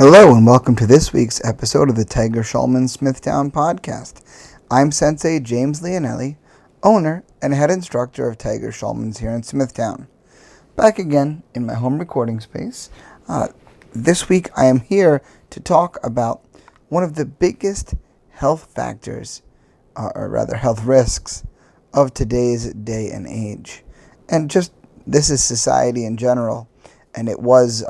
Hello and welcome to this week's episode of the Schulmann Smithtown podcast. I'm Sensei James Leonelli, owner and head instructor of Schulmann's here in Smithtown. Back again in my home recording space. This week I am here to talk about one of the biggest health factors, or rather health risks, of today's day and age. And just this is society in general, and it was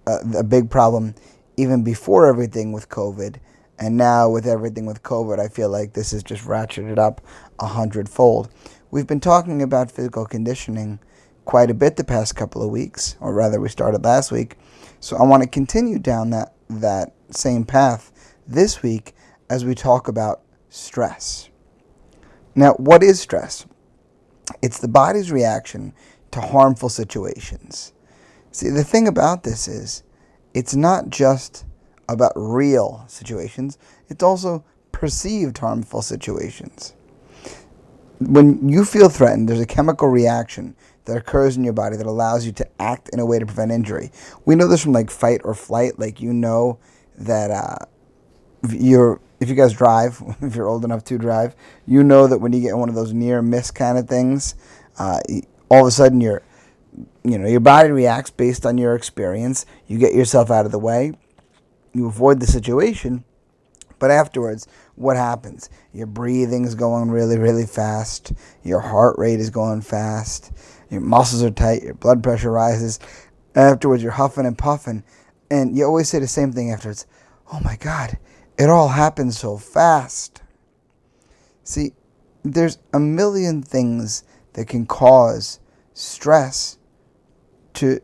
a big problem even before everything with COVID, and now with everything with COVID, I feel like this has just ratcheted up 100-fold. We've been talking about physical conditioning quite a bit the past couple of weeks, or rather we started last week, so I want to continue down that same path this week as we talk about stress. Now, what is stress? It's the body's reaction to harmful situations. See, the thing about this is, it's not just about real situations, it's also perceived harmful situations. When you feel threatened, there's a chemical reaction that occurs in your body that allows you to act in a way to prevent injury. We know this from like fight or flight, like you know that if you guys drive, if you're old enough to drive, you know that when you get one of those near miss kind of things, all of a sudden your body reacts based on your experience. You get yourself out of the way. You avoid the situation. But afterwards, what happens? Your breathing's going really, really fast. Your heart rate is going fast. Your muscles are tight. Your blood pressure rises. Afterwards, you're huffing and puffing. And you always say the same thing afterwards. Oh my God, it all happened so fast. See, there's a million things that can cause stress to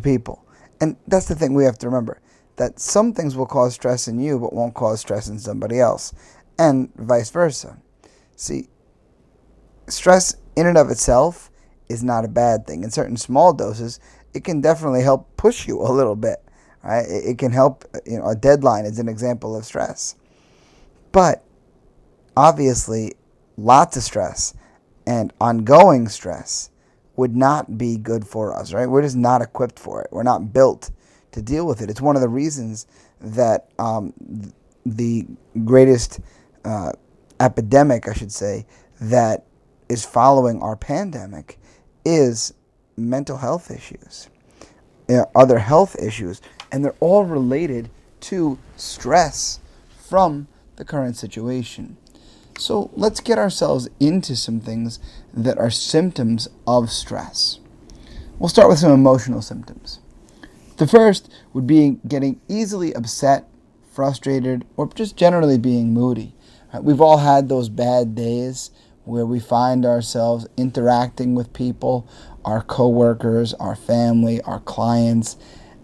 people. And that's the thing we have to remember, that some things will cause stress in you but won't cause stress in somebody else, and vice versa. See, stress in and of itself is not a bad thing. In certain small doses, it can definitely help push you a little bit. Right? It can help, a deadline is an example of stress. But obviously, lots of stress and ongoing stress would not be good for us, right? We're just not equipped for it. We're not built to deal with it. It's one of the reasons that the greatest epidemic, I should say, that is following our pandemic is mental health issues, other health issues, and they're all related to stress from the current situation. So let's get ourselves into some things that are symptoms of stress. We'll start with some emotional symptoms. The first would be getting easily upset, frustrated, or just generally being moody. We've all had those bad days where we find ourselves interacting with people, our coworkers, our family, our clients,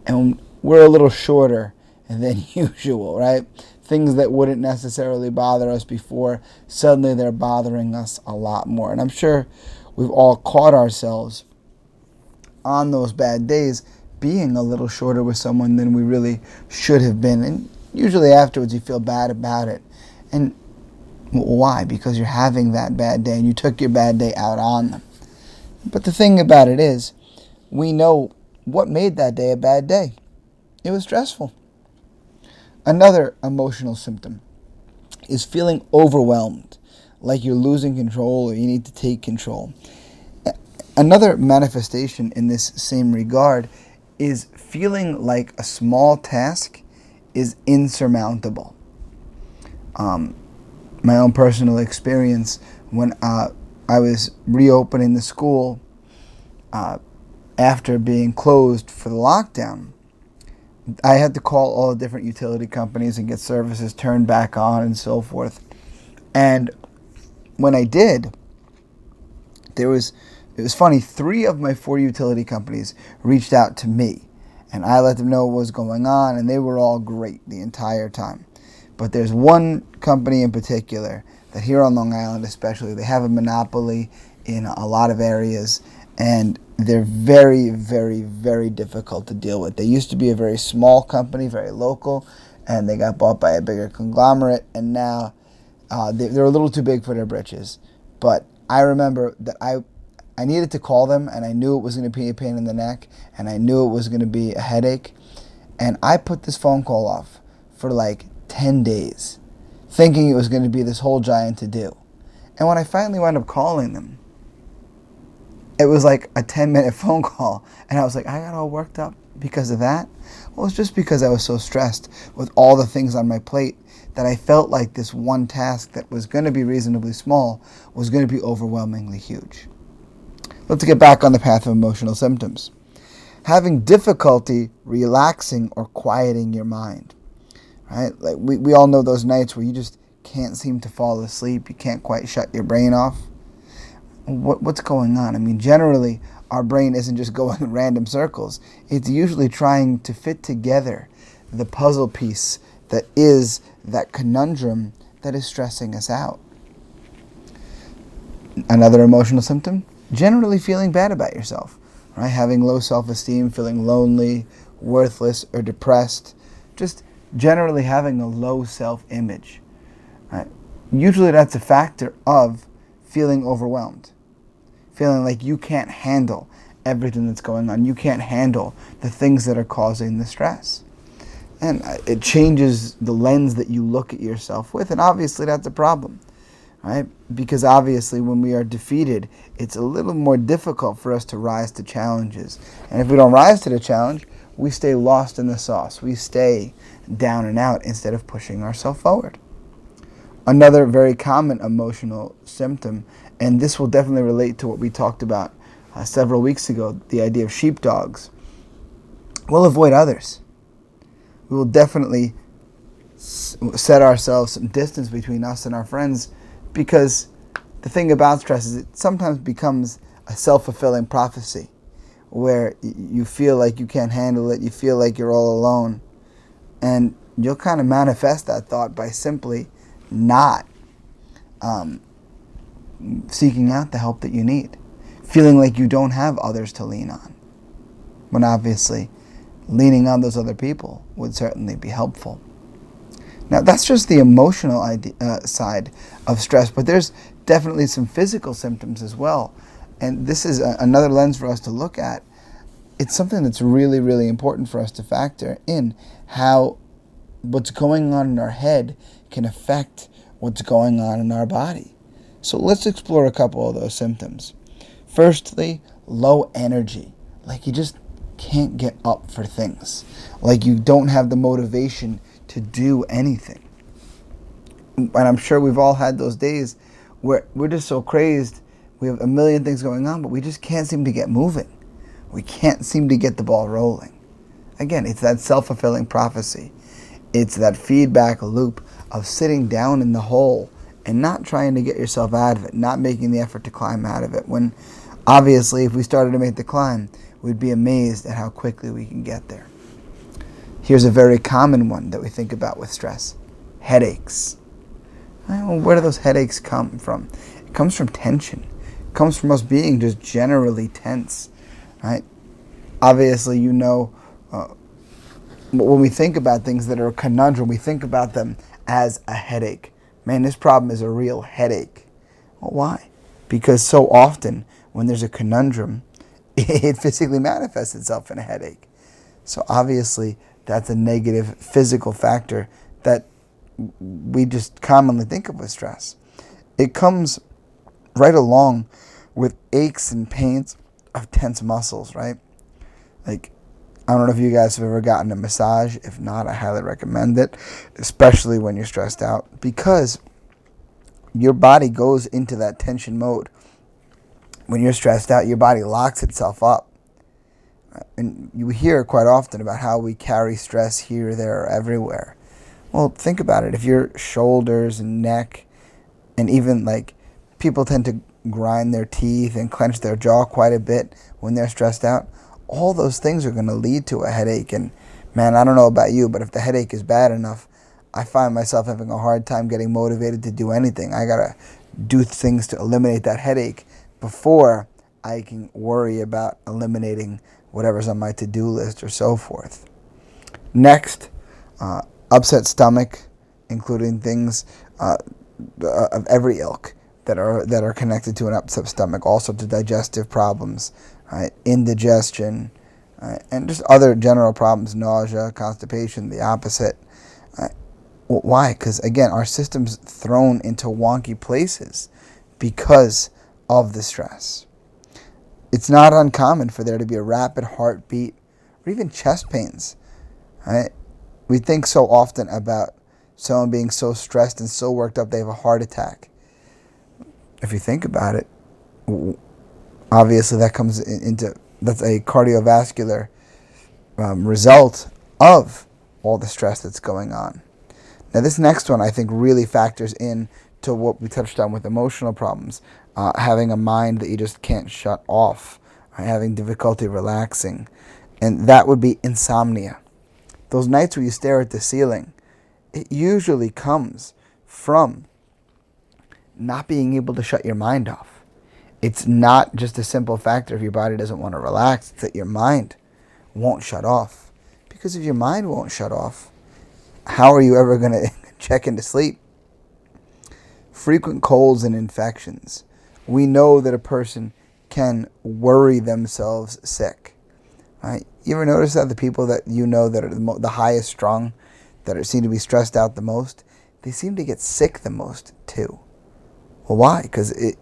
and we're a little shorter than usual, right? Things that wouldn't necessarily bother us before, suddenly they're bothering us a lot more. And I'm sure we've all caught ourselves on those bad days being a little shorter with someone than we really should have been. And usually afterwards you feel bad about it. And why? Because you're having that bad day and you took your bad day out on them. But the thing about it is, we know what made that day a bad day. It was stressful. Another emotional symptom is feeling overwhelmed, like you're losing control or you need to take control. Another manifestation in this same regard is feeling like a small task is insurmountable. My own personal experience when I was reopening the school after being closed for the lockdown, I had to call all the different utility companies and get services turned back on and so forth. And when I did, it was funny. 3 of my 4 utility companies reached out to me, and I let them know what was going on, and they were all great the entire time. But there's one company in particular that here on Long Island especially, they have a monopoly in a lot of areas, and they're very, very, very difficult to deal with. They used to be a very small company, very local, and they got bought by a bigger conglomerate, and now they're a little too big for their britches. But I remember that I needed to call them, and I knew it was going to be a pain in the neck, and I knew it was going to be a headache. And I put this phone call off for like 10 days, thinking it was going to be this whole giant to-do. And when I finally wound up calling them, it was like a 10-minute phone call. And I was like, I got all worked up because of that. Well, it's just because I was so stressed with all the things on my plate that I felt like this one task that was going to be reasonably small was going to be overwhelmingly huge. Let's get back on the path of emotional symptoms. Having difficulty relaxing or quieting your mind. Right? Like we all know those nights where you just can't seem to fall asleep. You can't quite shut your brain off. What's going on? I mean, generally, our brain isn't just going in random circles. It's usually trying to fit together the puzzle piece that is that conundrum that is stressing us out. Another emotional symptom, generally feeling bad about yourself, right? Having low self-esteem, feeling lonely, worthless, or depressed, just generally having a low self-image, right? Usually that's a factor of feeling overwhelmed, feeling like you can't handle everything that's going on. You can't handle the things that are causing the stress. And it changes the lens that you look at yourself with, and obviously that's a problem, right? Because obviously when we are defeated, it's a little more difficult for us to rise to challenges. And if we don't rise to the challenge, we stay lost in the sauce. We stay down and out instead of pushing ourselves forward. Another very common emotional symptom, and this will definitely relate to what we talked about several weeks ago, the idea of sheepdogs. We'll avoid others. We will definitely set ourselves some distance between us and our friends, because the thing about stress is it sometimes becomes a self-fulfilling prophecy where you feel like you can't handle it, you feel like you're all alone, and you'll kind of manifest that thought by simply not seeking out the help that you need, feeling like you don't have others to lean on, when obviously leaning on those other people would certainly be helpful. Now, that's just the emotional side of stress, but there's definitely some physical symptoms as well. And this is another lens for us to look at. It's something that's really, really important for us to factor in, how what's going on in our head can affect what's going on in our body. So let's explore a couple of those symptoms. Firstly, low energy. Like you just can't get up for things. Like you don't have the motivation to do anything. And I'm sure we've all had those days where we're just so crazed, we have a million things going on, but we just can't seem to get moving. We can't seem to get the ball rolling. Again, it's that self-fulfilling prophecy. It's that feedback loop of sitting down in the hole and not trying to get yourself out of it, not making the effort to climb out of it, when obviously if we started to make the climb, we'd be amazed at how quickly we can get there. Here's a very common one that we think about with stress: headaches. Well, where do those headaches come from? It comes from tension. It comes from us being just generally tense, right? Obviously, when we think about things that are a conundrum, we think about them as a headache. Man, this problem is a real headache. Well, why? Because so often when there's a conundrum, it physically manifests itself in a headache. So obviously, that's a negative physical factor that we just commonly think of with stress. It comes right along with aches and pains of tense muscles, right? Like, I don't know if you guys have ever gotten a massage. If not, I highly recommend it, especially when you're stressed out, because your body goes into that tension mode. When you're stressed out, your body locks itself up. And you hear quite often about how we carry stress here, there, or everywhere. Well, think about it. If your shoulders and neck, and even like people tend to grind their teeth and clench their jaw quite a bit when they're stressed out, all those things are going to lead to a headache. And man, I don't know about you, but if the headache is bad enough, I find myself having a hard time getting motivated to do anything. I got to do things to eliminate that headache before I can worry about eliminating whatever's on my to-do list or so forth. Next, upset stomach, including things of every ilk that are connected to an upset stomach, also to digestive problems, right? Indigestion, and just other general problems, nausea, constipation, the opposite. Why? Because, again, our system's thrown into wonky places because of the stress. It's not uncommon for there to be a rapid heartbeat or even chest pains. Right? We think so often about someone being so stressed and so worked up they have a heart attack. If you think about it, obviously that's a cardiovascular result of all the stress that's going on. Now, this next one I think really factors in to what we touched on with emotional problems, having a mind that you just can't shut off, or having difficulty relaxing, and that would be insomnia. Those nights where you stare at the ceiling, it usually comes from not being able to shut your mind off. It's not just a simple factor if your body doesn't want to relax, it's that your mind won't shut off. Because if your mind won't shut off, how are you ever going to check into sleep? Frequent colds and infections. We know that a person can worry themselves sick. Right? You ever notice that the people that you know that are the highest strung, that seem to be stressed out the most, they seem to get sick the most too. Well, why? Because it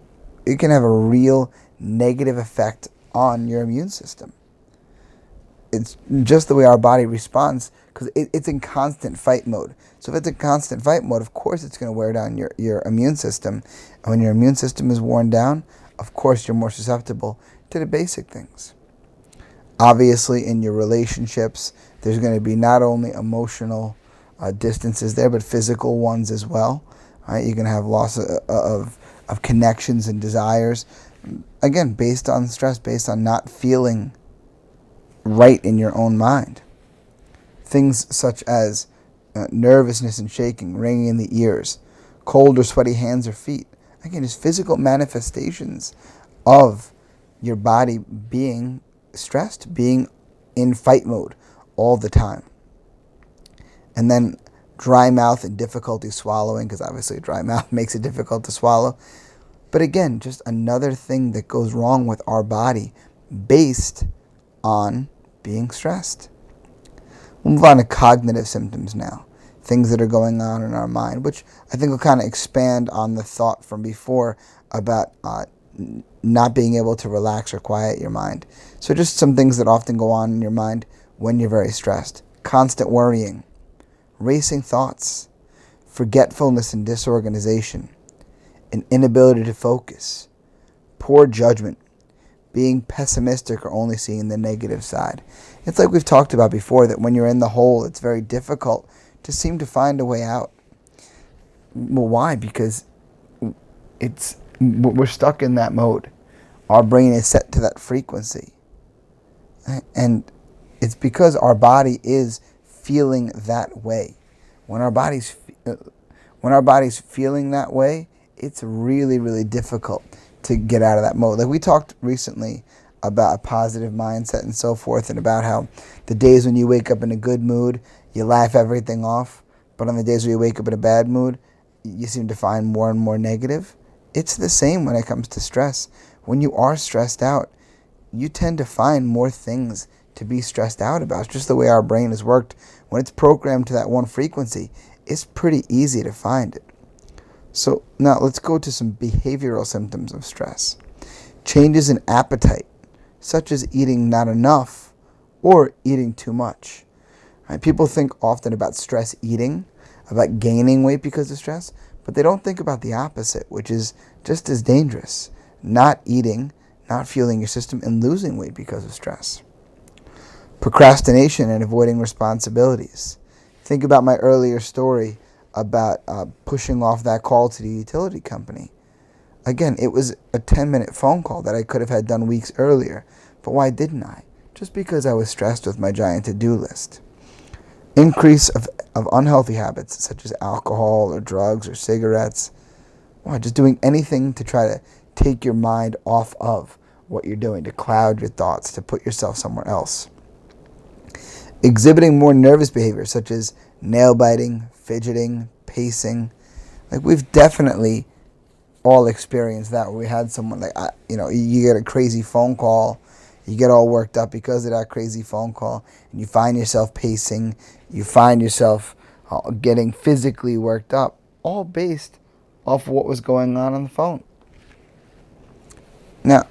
can have a real negative effect on your immune system. It's just the way our body responds, because it's in constant fight mode. So if it's in constant fight mode, of course it's going to wear down your immune system. And when your immune system is worn down, of course you're more susceptible to the basic things. Obviously, in your relationships, there's going to be not only emotional distances there, but physical ones as well. Right? You're going to have loss of connections and desires. Again, based on stress, based on not feeling right in your own mind. Things such as nervousness and shaking, ringing in the ears, cold or sweaty hands or feet. Again, just physical manifestations of your body being stressed, being in fight mode all the time. And then dry mouth and difficulty swallowing, because obviously dry mouth makes it difficult to swallow. But again, just another thing that goes wrong with our body based on being stressed. We'll move on to cognitive symptoms now. Things that are going on in our mind, which I think will kind of expand on the thought from before about not being able to relax or quiet your mind. So just some things that often go on in your mind when you're very stressed. Constant worrying, racing thoughts, forgetfulness and disorganization, an inability to focus, poor judgment, being pessimistic or only seeing the negative side. It's like we've talked about before, that when you're in the hole, it's very difficult to seem to find a way out. Well, why? Because we're stuck in that mode. Our brain is set to that frequency. And it's because our body is feeling that way. When our body's feeling that way, it's really, really difficult to get out of that mode. Like we talked recently about a positive mindset and so forth, and about how the days when you wake up in a good mood, you laugh everything off, but on the days where you wake up in a bad mood, you seem to find more and more negative. It's the same when it comes to stress. When you are stressed out, you tend to find more things to be stressed out about. It's just the way our brain is worked. When it's programmed to that one frequency, it's pretty easy to find it. So now let's go to some behavioral symptoms of stress. Changes in appetite, such as eating not enough or eating too much. Right? People think often about stress eating, about gaining weight because of stress, but they don't think about the opposite, which is just as dangerous. Not eating, not fueling your system, and losing weight because of stress. Procrastination and avoiding responsibilities. Think about my earlier story about pushing off that call to the utility company. Again, it was a 10-minute phone call that I could have had done weeks earlier. But why didn't I? Just because I was stressed with my giant to-do list. Increase of unhealthy habits such as alcohol or drugs or cigarettes. Why? Just doing anything to try to take your mind off of what you're doing, to cloud your thoughts, to put yourself somewhere else. Exhibiting more nervous behavior such as nail biting, fidgeting, pacing. Like we've definitely all experienced that, where we had someone like, you get a crazy phone call, You get all worked up because of that crazy phone call, and you find yourself pacing. You find yourself getting physically worked up, all based off of what was going on the phone. Now,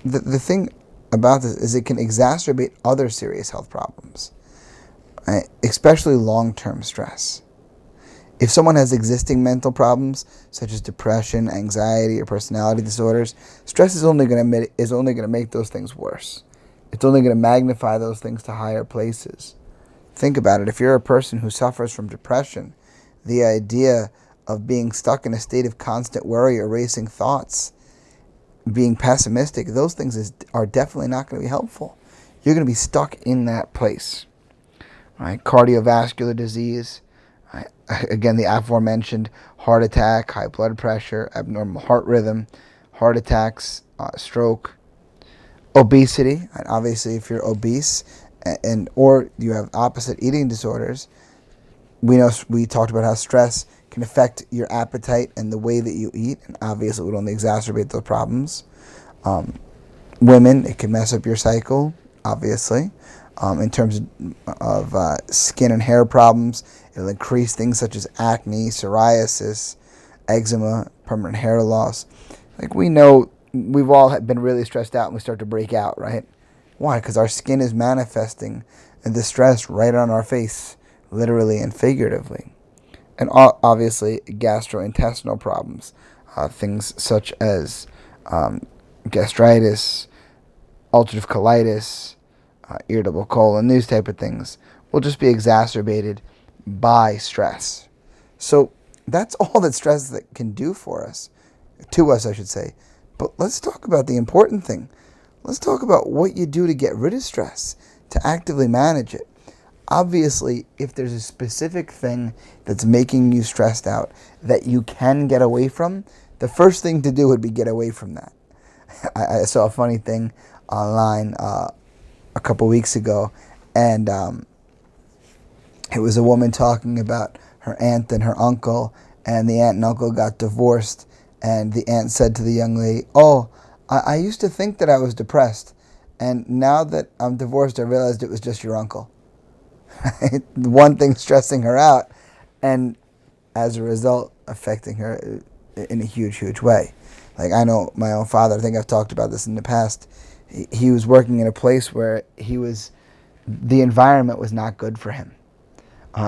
the thing about this is it can exacerbate other serious health problems, right? Especially long-term stress. If someone has existing mental problems such as depression, anxiety, or personality disorders, stress is only going to make those things worse. It's only going to magnify those things to higher places. Think about it. If you're a person who suffers from depression, the idea of being stuck in a state of constant worry or racing thoughts, being pessimistic, those things are definitely not going to be helpful. You're going to be stuck in that place. Right? Cardiovascular disease, right? Again, the aforementioned heart attack, high blood pressure, abnormal heart rhythm, heart attacks, stroke, obesity. And obviously, if you're obese or you have opposite eating disorders, we talked about how stress can affect your appetite and the way that you eat, and obviously it would only exacerbate those problems. Women, it can mess up your cycle, obviously. In terms of skin and hair problems, it'll increase things such as acne, psoriasis, eczema, permanent hair loss. Like we know, we've all been really stressed out and we start to break out, right? Why? Because our skin is manifesting the stress right on our face, literally and figuratively. And obviously, gastrointestinal problems, things such as gastritis, ulcerative colitis, irritable colon, these type of things will just be exacerbated by stress. So that's all that stress can do for us, to us, I should say. But let's talk about the important thing. Let's talk about what you do to get rid of stress, to actively manage it. Obviously, if there's a specific thing that's making you stressed out that you can get away from, the first thing to do would be get away from that. I saw a funny thing online a couple weeks ago, and it was a woman talking about her aunt and her uncle, and the aunt and uncle got divorced, and the aunt said to the young lady, "Oh, I used to think that I was depressed, and now that I'm divorced, I realized it was just your uncle." One thing stressing her out, and as a result, affecting her in a huge, huge way. Like, I know my own father, I think I've talked about this in the past. He was working in a place where the environment was not good for him.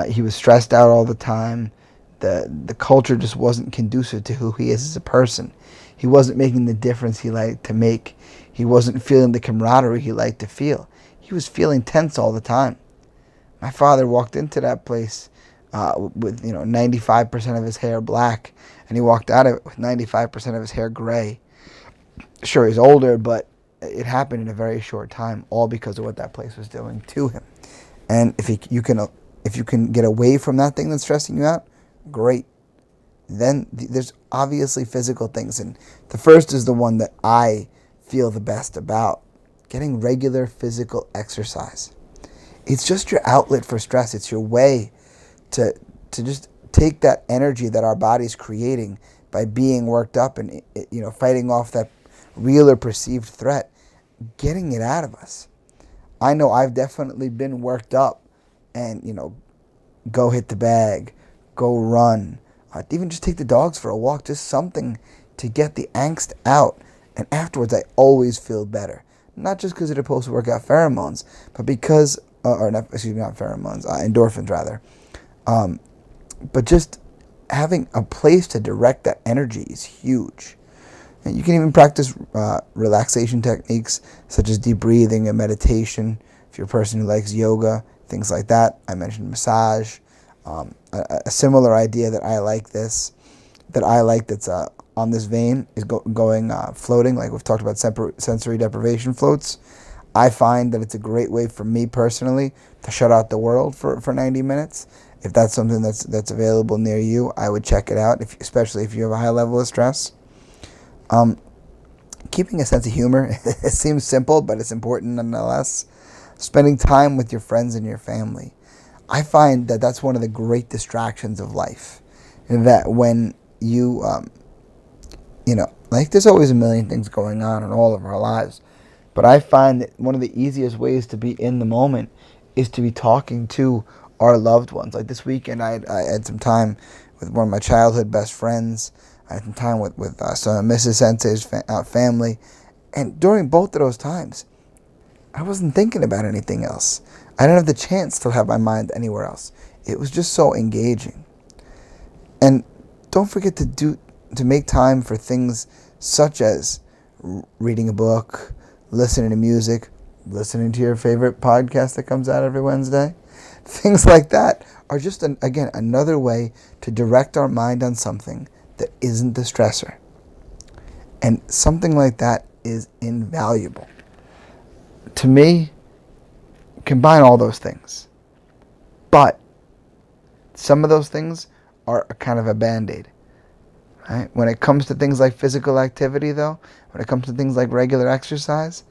He was stressed out all the time. The culture just wasn't conducive to who he is as a person. He wasn't making the difference he liked to make. He wasn't feeling the camaraderie he liked to feel. He was feeling tense all the time. My father walked into that place with 95% of his hair black, and he walked out of it with 95% of his hair gray. Sure, he's older, but it happened in a very short time, all because of what that place was doing to him. And if you can get away from that thing that's stressing you out, great. Then there's obviously physical things, and the first is the one that I feel the best about: getting regular physical exercise. It's just your outlet for stress. It's your way to just take that energy that our body's creating by being worked up and fighting off that real or perceived threat, getting it out of us. I know I've definitely been worked up, and go hit the bag, go run, even just take the dogs for a walk, just something to get the angst out. And afterwards, I always feel better. Not just because of the post-workout pheromones, but because not pheromones, endorphins rather. But just having a place to direct that energy is huge. And you can even practice relaxation techniques such as deep breathing and meditation. If you're a person who likes yoga, things like that. I mentioned massage. A similar idea that I like that's on this vein is going floating, like we've talked about sensory deprivation floats. I find that it's a great way for me personally to shut out the world for 90 minutes. If that's something that's available near you, I would check it out, especially if you have a high level of stress. Keeping a sense of humor, it seems simple, but it's important nonetheless. Spending time with your friends and your family. I find that that's one of the great distractions of life. And that when you, there's always a million things going on in all of our lives. But I find that one of the easiest ways to be in the moment is to be talking to our loved ones. Like this weekend, I had some time with one of my childhood best friends. I had some time with some of Mrs. Sensei's family. And during both of those times, I wasn't thinking about anything else. I didn't have the chance to have my mind anywhere else. It was just so engaging. And don't forget to make time for things such as reading a book, listening to music, listening to your favorite podcast that comes out every Wednesday. Things like that are just, again, another way to direct our mind on something that isn't the stressor. And something like that is invaluable. To me, combine all those things. But some of those things are a kind of a Band-Aid. Right? When it comes to things like physical activity, though, when it comes to things like regular exercise,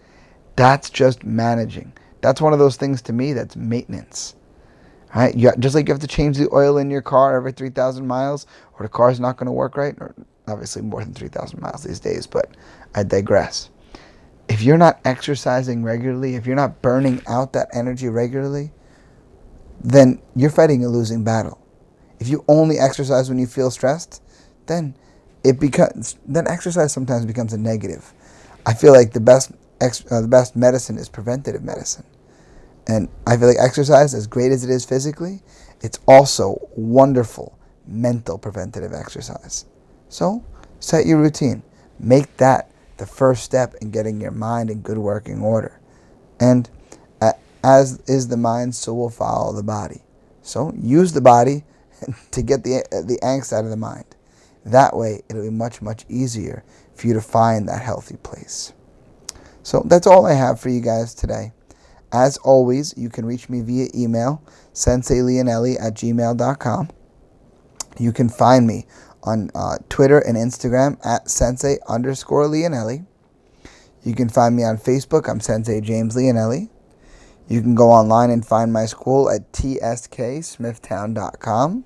that's just managing. That's one of those things to me that's maintenance. Right? Just like you have to change the oil in your car every 3,000 miles, or the car's not going to work right, or obviously more than 3,000 miles these days, but I digress. If you're not exercising regularly, if you're not burning out that energy regularly, then you're fighting a losing battle. If you only exercise when you feel stressed, then exercise sometimes becomes a negative. I feel like the best medicine is preventative medicine. And I feel like exercise, as great as it is physically, it's also wonderful mental preventative exercise. So set your routine. Make that the first step in getting your mind in good working order. And as is the mind, so will follow the body. So use the body to get the angst out of the mind. That way, it'll be much, much easier for you to find that healthy place. So that's all I have for you guys today. As always, you can reach me via email, senseileonelli@gmail.com. You can find me on Twitter and Instagram at sensei_Leonelli. You can find me on Facebook. I'm Sensei James Leonelli. You can go online and find my school at tsksmithtown.com.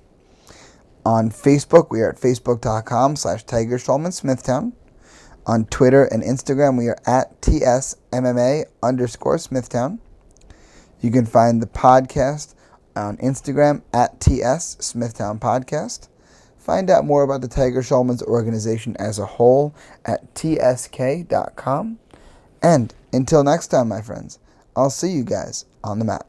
On Facebook, we are at facebook.com/Tiger Schulmann Smithtown. On Twitter and Instagram, we are at TSMMA_Smithtown. You can find the podcast on Instagram at TS Smithtown Podcast. Find out more about the Tiger Schulmann's organization as a whole at tsk.com. And until next time, my friends, I'll see you guys on the mat.